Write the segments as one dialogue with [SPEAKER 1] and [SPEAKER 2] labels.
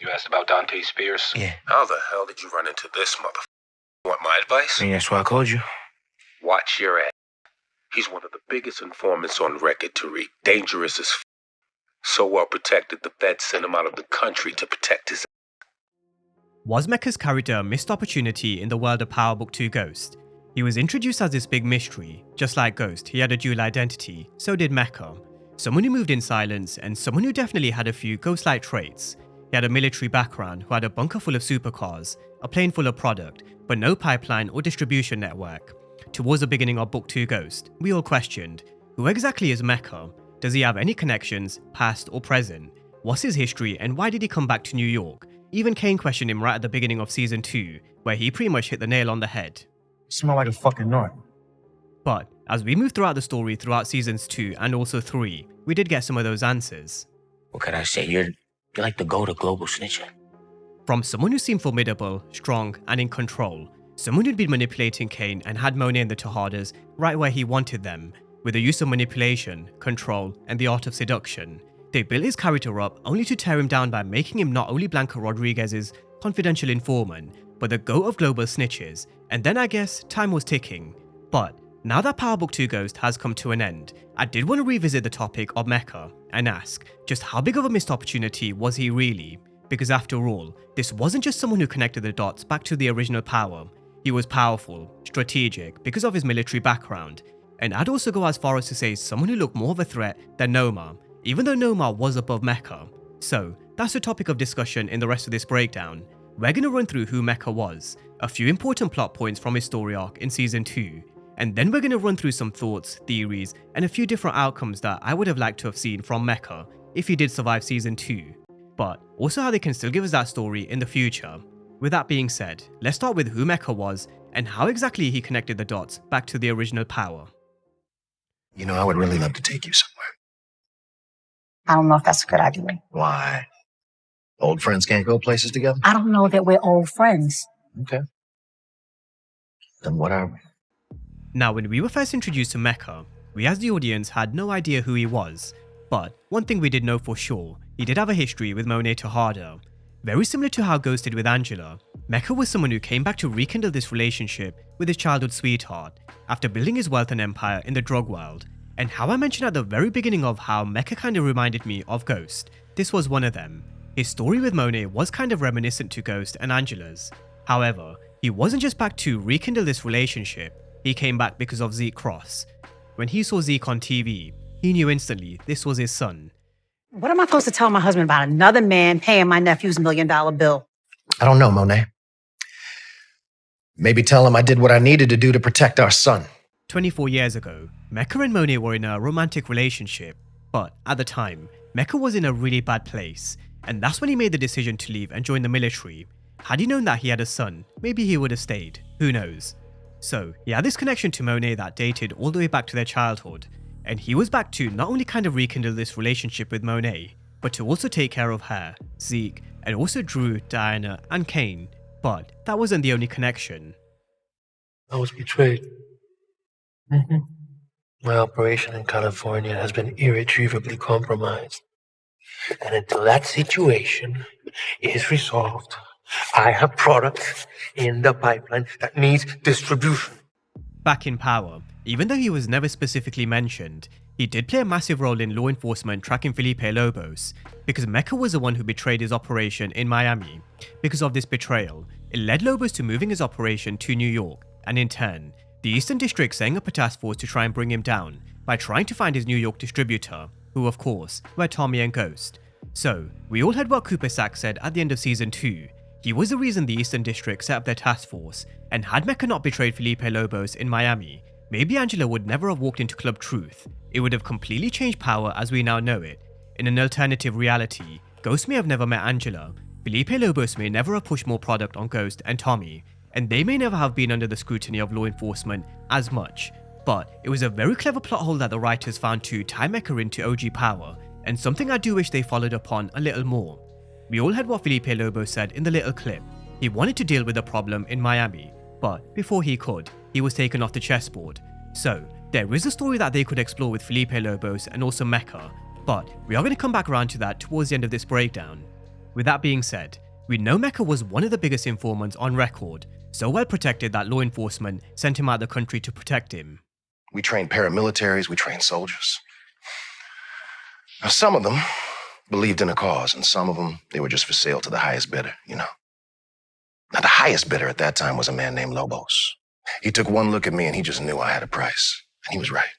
[SPEAKER 1] You asked about Dante Spears?
[SPEAKER 2] Yeah.
[SPEAKER 3] How the hell did you run into this motherfucker? Want my advice?
[SPEAKER 2] I mean, that's why I called you.
[SPEAKER 3] Watch your ass. He's one of the biggest informants on record, Tariq. Dangerous as f. So well protected, the feds sent him out of the country to protect his.
[SPEAKER 4] Was Mecca's character a missed opportunity in the world of Power Book 2 Ghost? He was introduced as this big mystery. Just like Ghost, he had a dual identity, so did Mecca. Someone who moved in silence, and someone who definitely had a few ghost-like traits. He had a military background who had a bunker full of supercars, a plane full of product, but no pipeline or distribution network. Towards the beginning of Book 2 Ghost, we all questioned, who exactly is Mecca? Does he have any connections, past or present? What's his history and why did he come back to New York? Even Kane questioned him right at the beginning of Season 2, where he pretty much hit the nail on the head.
[SPEAKER 2] You smell like a fucking nut.
[SPEAKER 4] But as we moved throughout the story throughout Seasons 2 and also 3, we did get some of those answers.
[SPEAKER 2] What could I say? You're like the go-to global snitcher.
[SPEAKER 4] From someone who seemed formidable, strong, and in control, someone who'd been manipulating Kane and had Monet and the Tejadas right where he wanted them, with the use of manipulation, control, and the art of seduction. They built his character up only to tear him down by making him not only Blanca Rodriguez's confidential informant, but the goat of global snitches, and then I guess time was ticking. But now that Power Book 2 Ghost has come to an end, I did want to revisit the topic of Mecca and ask, just how big of a missed opportunity was he really? Because after all, this wasn't just someone who connected the dots back to the original Power. He was powerful, strategic, because of his military background, and I'd also go as far as to say someone who looked more of a threat than Noma, even though Noma was above Mecca. So, that's the topic of discussion in the rest of this breakdown. We're going to run through who Mecca was, a few important plot points from his story arc in Season 2, and then we're going to run through some thoughts, theories, and a few different outcomes that I would have liked to have seen from Mecca if he did survive Season 2, but also how they can still give us that story in the future. With that being said, let's start with who Mecca was and how exactly he connected the dots back to the original Power.
[SPEAKER 2] You know, I would really love to take you somewhere.
[SPEAKER 5] I don't know if that's a good idea.
[SPEAKER 2] Why? Old friends can't go places together?
[SPEAKER 5] I don't know that we're old friends.
[SPEAKER 2] Okay. Then what are we?
[SPEAKER 4] Now, when we were first introduced to Mecca, we as the audience had no idea who he was, but one thing we did know for sure, he did have a history with Monet Tejada. Very similar to how Ghost did with Angela, Mecca was someone who came back to rekindle this relationship with his childhood sweetheart after building his wealth and empire in the drug world. And how I mentioned at the very beginning of how Mecca kind of reminded me of Ghost, this was one of them. His story with Monet was kind of reminiscent to Ghost and Angela's. However, he wasn't just back to rekindle this relationship, he came back because of Zeke Cross. When he saw Zeke on TV, he knew instantly this was his son.
[SPEAKER 5] What am I supposed to tell my husband about another man paying my nephew's $1 million bill?
[SPEAKER 2] I don't know, Monet. Maybe tell him I did what I needed to do to protect our son.
[SPEAKER 4] 24 years ago, Mecca and Monet were in a romantic relationship, but at the time, Mecca was in a really bad place, and that's when he made the decision to leave and join the military. Had he known that he had a son, maybe he would have stayed, who knows. So, he had this connection to Monet that dated all the way back to their childhood, and he was back to not only kind of rekindle this relationship with Monet, but to also take care of her, Zeke, and also Drew, Diana, and Kane. But that wasn't the only connection.
[SPEAKER 6] I was betrayed. My operation in California has been irretrievably compromised. And until that situation is resolved, I have products in the pipeline that needs distribution.
[SPEAKER 4] Back in Power, even though he was never specifically mentioned, he did play a massive role in law enforcement tracking Filipe Lobos, because Mecca was the one who betrayed his operation in Miami. Because of this betrayal, it led Lobos to moving his operation to New York, and in turn, the Eastern District setting up a task force to try and bring him down by trying to find his New York distributor, who of course were Tommy and Ghost. So, we all heard what Cooper Sack said at the end of Season 2. He was the reason the Eastern District set up their task force, and had Mecca not betrayed Filipe Lobos in Miami, maybe Angela would never have walked into Club Truth. It would have completely changed Power as we now know it. In an alternative reality, Ghost may have never met Angela, Filipe Lobos may never have pushed more product on Ghost and Tommy, and they may never have been under the scrutiny of law enforcement as much. But it was a very clever plot hole that the writers found to tie Mecca into OG Power, and something I do wish they followed up on a little more. We all heard what Filipe Lobos said in the little clip. He wanted to deal with the problem in Miami, but before he could, he was taken off the chessboard. So, there is a story that they could explore with Filipe Lobos and also Mecca, but we are going to come back around to that towards the end of this breakdown. With that being said, we know Mecca was one of the biggest informants on record, so well protected that law enforcement sent him out of the country to protect him.
[SPEAKER 1] We trained paramilitaries, we trained soldiers. Now, some of them believed in a cause, and some of them, they were just for sale to the highest bidder, you know. Now, the highest bidder at that time was a man named Lobos. He took one look at me and he just knew I had a price. And he was right.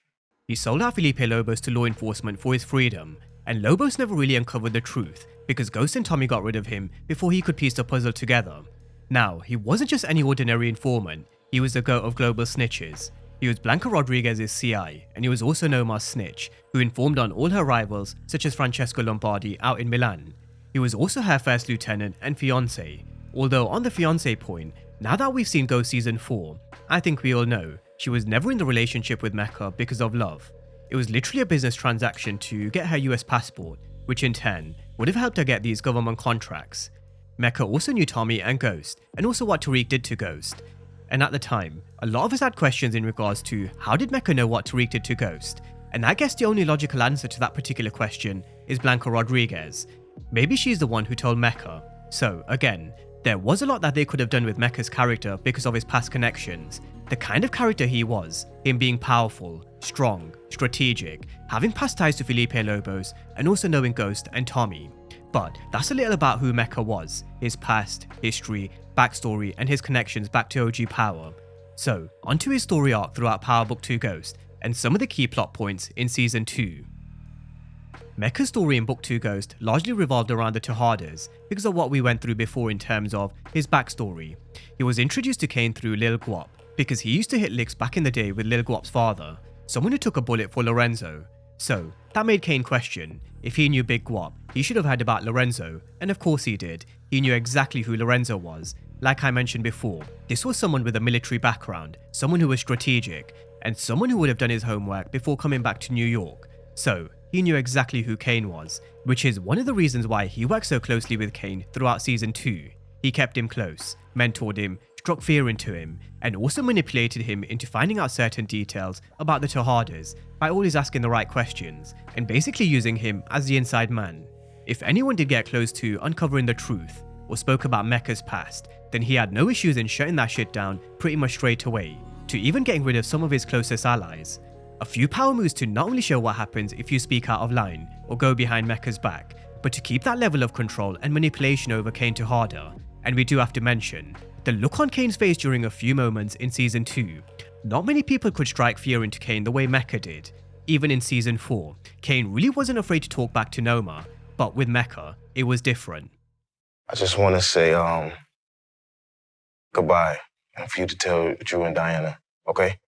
[SPEAKER 4] He sold out Filipe Lobos to law enforcement for his freedom, and Lobos never really uncovered the truth because Ghost and Tommy got rid of him before he could piece the puzzle together. Now, he wasn't just any ordinary informant, he was the GOAT of global snitches. He was Blanca Rodriguez's CI, and he was also Noma's snitch, who informed on all her rivals such as Francesco Lombardi out in Milan. He was also her first lieutenant and fiancé. Although on the fiancé point, now that we've seen Ghost Season 4, I think we all know she was never in the relationship with Mecca because of love. It was literally a business transaction to get her US passport, which in turn would have helped her get these government contracts. Mecca also knew Tommy and Ghost, and also what Tariq did to Ghost. And at the time, a lot of us had questions in regards to how did Mecca know what Tariq did to Ghost? And I guess the only logical answer to that particular question is Blanca Rodriguez. Maybe she's the one who told Mecca. So again, there was a lot that they could have done with Mecca's character because of his past connections. The kind of character he was, him being powerful, strong, strategic, having past ties to Filipe Lobos, and also knowing Ghost and Tommy. But that's a little about who Mecca was, his past, history, backstory, and his connections back to OG Power. So, onto his story arc throughout Power Book 2 Ghost, and some of the key plot points in Season 2. Mecca's story in Book 2 Ghost largely revolved around the Tejadas because of what we went through before in terms of his backstory. He was introduced to Kane through Lil Guap, because he used to hit licks back in the day with Lil Guap's father, someone who took a bullet for Lorenzo. So, that made Kane question, if he knew Big Guap, he should have heard about Lorenzo, and of course he did. He knew exactly who Lorenzo was. Like I mentioned before, this was someone with a military background, someone who was strategic, and someone who would have done his homework before coming back to New York. So, he knew exactly who Kane was, which is one of the reasons why he worked so closely with Kane throughout Season 2. He kept him close, mentored him, struck fear into him, and also manipulated him into finding out certain details about the Tejadas by always asking the right questions, and basically using him as the inside man. If anyone did get close to uncovering the truth, or spoke about Mecca's past, then he had no issues in shutting that shit down pretty much straight away, to even getting rid of some of his closest allies. A few power moves to not only show what happens if you speak out of line, or go behind Mecca's back, but to keep that level of control and manipulation over Kane Tejada. And we do have to mention, the look on Kane's face during a few moments in Season 2. Not many people could strike fear into Kane the way Mecca did. Even in Season 4, Kane really wasn't afraid to talk back to Noma, but with Mecca, it was different.
[SPEAKER 1] I just want to say, goodbye, and for you to tell Drew and Diana, okay?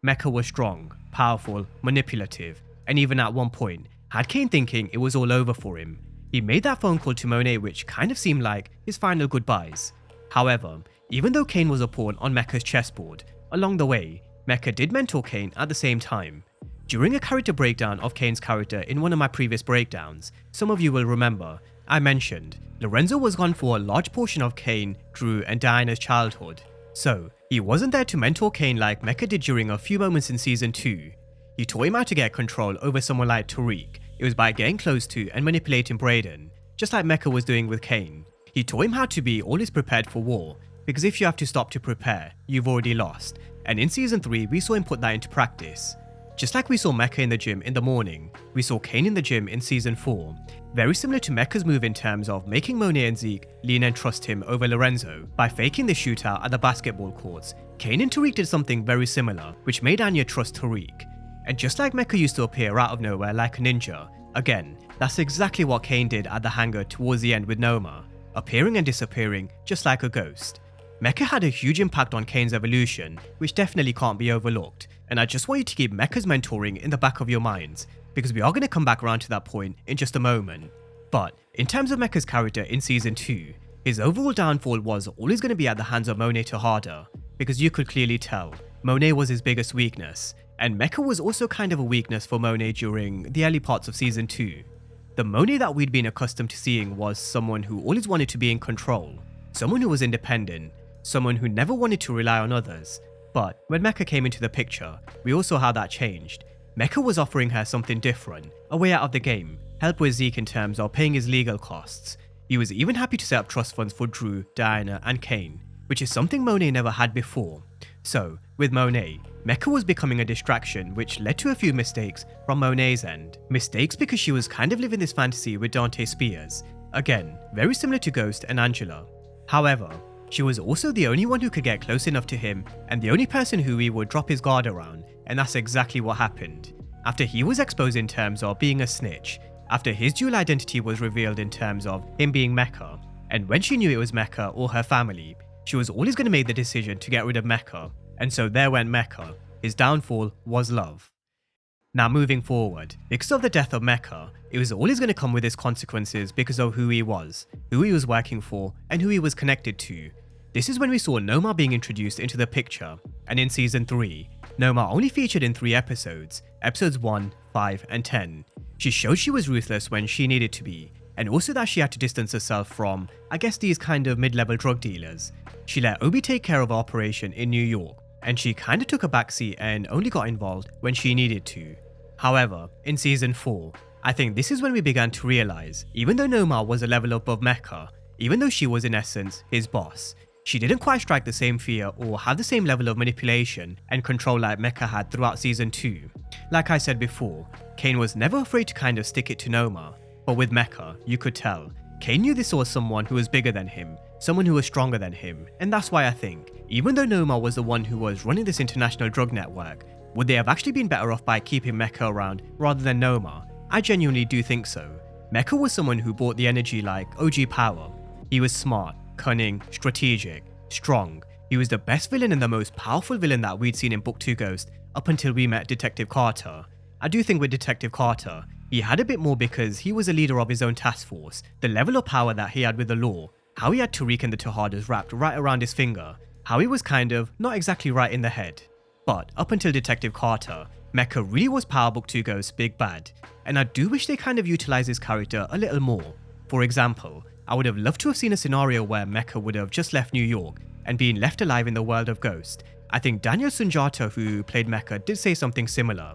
[SPEAKER 4] Mecca was strong, powerful, manipulative, and even at one point, had Kane thinking it was all over for him. He made that phone call to Monet which kind of seemed like his final goodbyes. However, even though Kane was a pawn on Mecca's chessboard, along the way, Mecca did mentor Kane at the same time. During a character breakdown of Kane's character in one of my previous breakdowns, some of you will remember, I mentioned Lorenzo was gone for a large portion of Kane, Drew, and Diana's childhood. So, he wasn't there to mentor Kane like Mecca did during a few moments in Season 2. He taught him how to get control over someone like Tariq. It was by getting close to and manipulating Brayden, just like Mecca was doing with Kane. He taught him how to be always prepared for war, because if you have to stop to prepare, you've already lost. And in Season 3, we saw him put that into practice. Just like we saw Mecca in the gym in the morning, we saw Kane in the gym in Season 4. Very similar to Mecca's move in terms of making Monet and Zeke lean and trust him over Lorenzo by faking the shootout at the basketball courts. Kane and Tariq did something very similar, which made Anya trust Tariq. And just like Mecca used to appear out of nowhere like a ninja, again, that's exactly what Kane did at the hangar towards the end with Noma, appearing and disappearing just like a ghost. Mecca had a huge impact on Kane's evolution, which definitely can't be overlooked, and I just want you to keep Mecca's mentoring in the back of your minds, because we are going to come back around to that point in just a moment. But in terms of Mecca's character in Season 2, his overall downfall was always going to be at the hands of Monet Tejada, because you could clearly tell Monet was his biggest weakness, and Mecca was also kind of a weakness for Monet during the early parts of Season 2. The Monet that we'd been accustomed to seeing was someone who always wanted to be in control, someone who was independent, someone who never wanted to rely on others. But when Mecca came into the picture, we all saw how that changed. Mecca was offering her something different, a way out of the game, help with Zeke in terms of paying his legal costs. He was even happy to set up trust funds for Drew, Diana, and Kane, which is something Monet never had before. So, with Monet, Mecca was becoming a distraction, which led to a few mistakes from Monet's end. Mistakes because she was kind of living this fantasy with Dante Spears. Again, very similar to Ghost and Angela. However, she was also the only one who could get close enough to him and the only person who he would drop his guard around, and that's exactly what happened. After he was exposed in terms of being a snitch, after his dual identity was revealed in terms of him being Mecca, and when she knew it was Mecca or her family, she was always going to make the decision to get rid of Mecca, and so there went Mecca. His downfall was love. Now moving forward, because of the death of Mecca, it was always going to come with its consequences because of who he was working for, and who he was connected to. This is when we saw Noma being introduced into the picture, and in season 3, Noma only featured in 3 episodes, episodes 1, 5 and 10. She showed she was ruthless when she needed to be, and also that she had to distance herself from, I guess, these kind of mid-level drug dealers. She let Obi take care of her operation in New York, and she kinda took a backseat and only got involved when she needed to. However, in season 4, I think this is when we began to realize, even though Noma was a level above Mecca, even though she was in essence his boss, she didn't quite strike the same fear or have the same level of manipulation and control like Mecca had throughout season 2. Like I said before, Kane was never afraid to kind of stick it to Noma, but with Mecca, you could tell, Kane knew this was someone who was bigger than him, someone who was stronger than him, and that's why I think, even though Noma was the one who was running this international drug network, would they have actually been better off by keeping Mecca around rather than Noma? I genuinely do think so. Mecca was someone who brought the energy like OG power. He was smart, cunning, strategic, strong. He was the best villain and the most powerful villain that we'd seen in Book 2 Ghost up until we met Detective Carter. I do think with Detective Carter, he had a bit more because he was a leader of his own task force, the level of power that he had with the law, how he had Tariq and the Tejadas wrapped right around his finger, how he was kind of not exactly right in the head. But up until Detective Carter, Mecca really was Power Book 2 Ghost's big bad, and I do wish they kind of utilized his character a little more. For example, I would have loved to have seen a scenario where Mecca would have just left New York and been left alive in the world of Ghost. I think Daniel Sunjata, who played Mecca, did say something similar.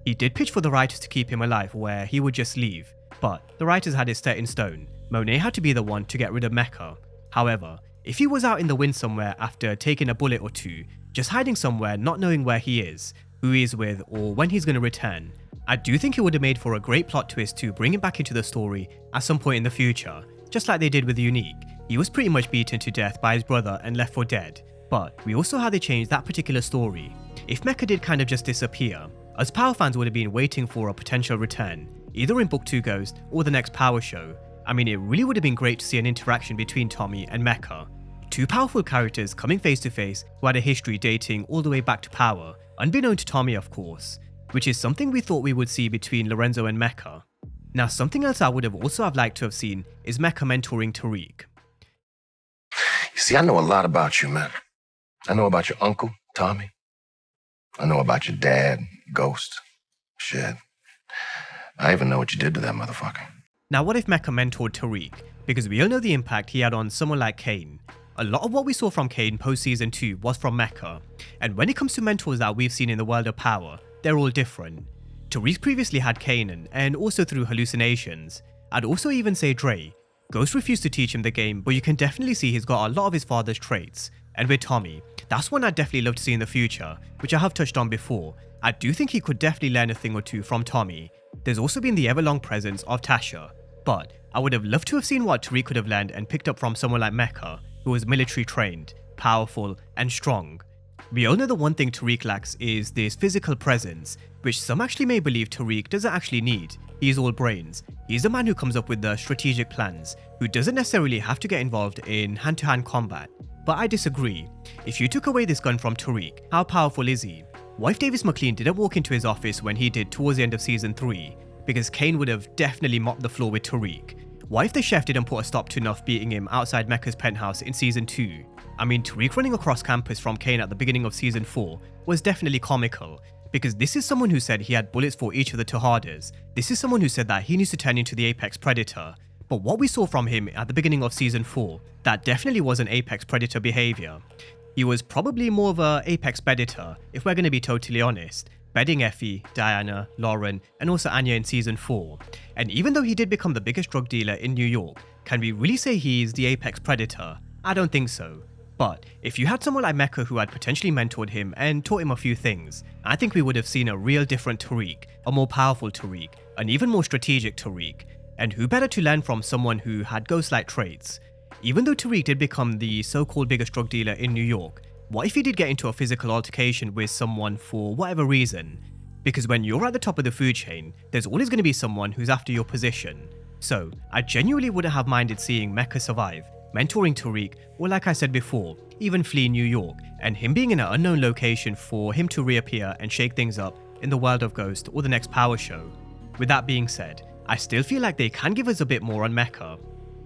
[SPEAKER 4] He did pitch for the writers to keep him alive where he would just leave, but the writers had it set in stone. Monet had to be the one to get rid of Mecca. However, if he was out in the wind somewhere after taking a bullet or two, just hiding somewhere not knowing where he is, who he is with, or when he's going to return, I do think it would have made for a great plot twist to bring him back into the story at some point in the future, just like they did with Unique. He was pretty much beaten to death by his brother and left for dead, but we also had to change that particular story. If Mecca did kind of just disappear, us Power fans would have been waiting for a potential return, either in Book 2 Ghost or the next Power show. I mean, it really would have been great to see an interaction between Tommy and Mecca. Two powerful characters coming face to face who had a history dating all the way back to Power, unbeknown to Tommy of course, which is something we thought we would see between Lorenzo and Mecca. Now something else I would have also have liked to have seen is Mecca mentoring Tariq.
[SPEAKER 1] You see, I know a lot about you, man. I know about your uncle, Tommy. I know about your dad, Ghost. Shit. I even know what you did to that motherfucker.
[SPEAKER 4] Now what if Mecca mentored Tariq? Because we all know the impact he had on someone like Kane. A lot of what we saw from Kane post season 2 was from Mecca, and when it comes to mentors that we've seen in the world of Power, they're all different. Tariq previously had Kanan, and also through hallucinations. I'd also even say Dre. Ghost refused to teach him the game, but you can definitely see he's got a lot of his father's traits. And with Tommy, that's one I'd definitely love to see in the future, which I have touched on before. I do think he could definitely learn a thing or two from Tommy. There's also been the everlong presence of Tasha, but I would have loved to have seen what Tariq could have learned and picked up from someone like Mecca, who was military trained, powerful, and strong. We all know the one thing Tariq lacks is this physical presence, which some actually may believe Tariq doesn't actually need. He's all brains. He's the man who comes up with the strategic plans, who doesn't necessarily have to get involved in hand-to-hand combat. But I disagree. If you took away this gun from Tariq, how powerful is he? What if Davis McLean didn't walk into his office when he did towards the end of season 3? Because Kane would have definitely mopped the floor with Tariq. What if the chef didn't put a stop to Nuff beating him outside Mecca's penthouse in season 2? I mean, Tariq running across campus from Kane at the beginning of season 4 was definitely comical, because this is someone who said he had bullets for each of the Tejadas. This is someone who said that he needs to turn into the apex predator. But what we saw from him at the beginning of season 4, that definitely wasn't apex predator behavior. He was probably more of a apex predator, if we're going to be totally honest, bedding Effie, Diana, Lauren, and also Anya in season 4. And even though he did become the biggest drug dealer in New York, Can we really say he's the apex predator? I don't think so. But if you had someone like Mecca who had potentially mentored him and taught him a few things, I think we would have seen a real different Tariq, a more powerful Tariq, an even more strategic Tariq. And who better to learn from someone who had ghost-like traits? Even though Tariq did become the so-called biggest drug dealer in New York, what if he did get into a physical altercation with someone for whatever reason? Because when you're at the top of the food chain, there's always going to be someone who's after your position. So, I genuinely wouldn't have minded seeing Mecca survive, mentoring Tariq, or like I said before, even flee New York, and him being in an unknown location for him to reappear and shake things up in the world of Ghost or the next Power show. With that being said, I still feel like they can give us a bit more on Mecca.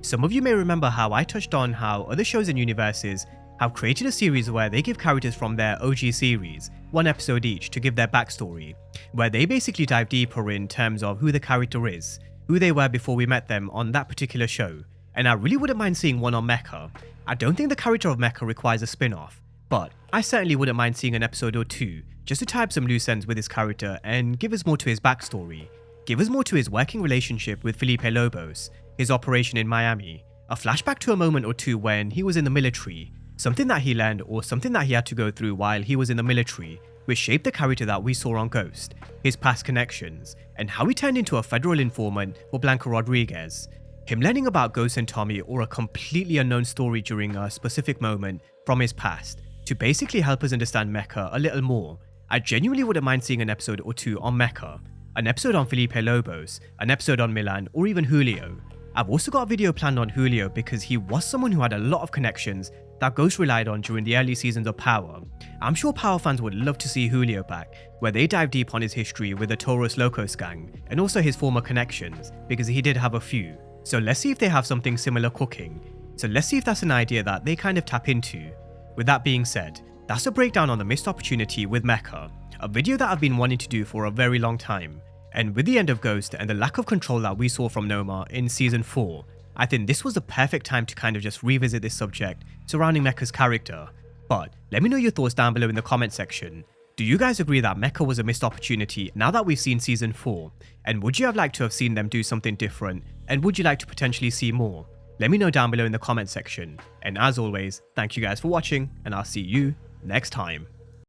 [SPEAKER 4] Some of you may remember how I touched on how other shows and universes have created a series where they give characters from their OG series, one episode each, to give their backstory, where they basically dive deeper in terms of who the character is, who they were before we met them on that particular show, and I really wouldn't mind seeing one on Mecca. I don't think the character of Mecca requires a spin-off, but I certainly wouldn't mind seeing an episode or two, just to tie up some loose ends with his character and give us more to his backstory. Give us more to his working relationship with Filipe Lobos, his operation in Miami, a flashback to a moment or two when he was in the military, something that he learned or something that he had to go through while he was in the military, which shaped the character that we saw on Ghost, his past connections, and how he turned into a federal informant for Blanca Rodriguez, him learning about Ghost and Tommy or a completely unknown story during a specific moment from his past, to basically help us understand Mecca a little more. I genuinely wouldn't mind seeing an episode or two on Mecca, an episode on Filipe Lobos, an episode on Milan, or even Julio. I've also got a video planned on Julio because he was someone who had a lot of connections that Ghost relied on during the early seasons of Power. I'm sure Power fans would love to see Julio back, where they dive deep on his history with the Toros Locos gang, and also his former connections, because he did have a few. So let's see if they have something similar cooking. So let's see if that's an idea that they kind of tap into. With that being said, that's a breakdown on the missed opportunity with Mecca, a video that I've been wanting to do for a very long time. And with the end of Ghost and the lack of control that we saw from Noma in Season 4, I think this was the perfect time to kind of just revisit this subject surrounding Mecca's character. But let me know your thoughts down below in the comment section. Do you guys agree that Mecca was a missed opportunity now that we've seen Season 4? And would you have liked to have seen them do something different? And would you like to potentially see more? Let me know down below in the comment section. And as always, thank you guys for watching, and I'll see you next time.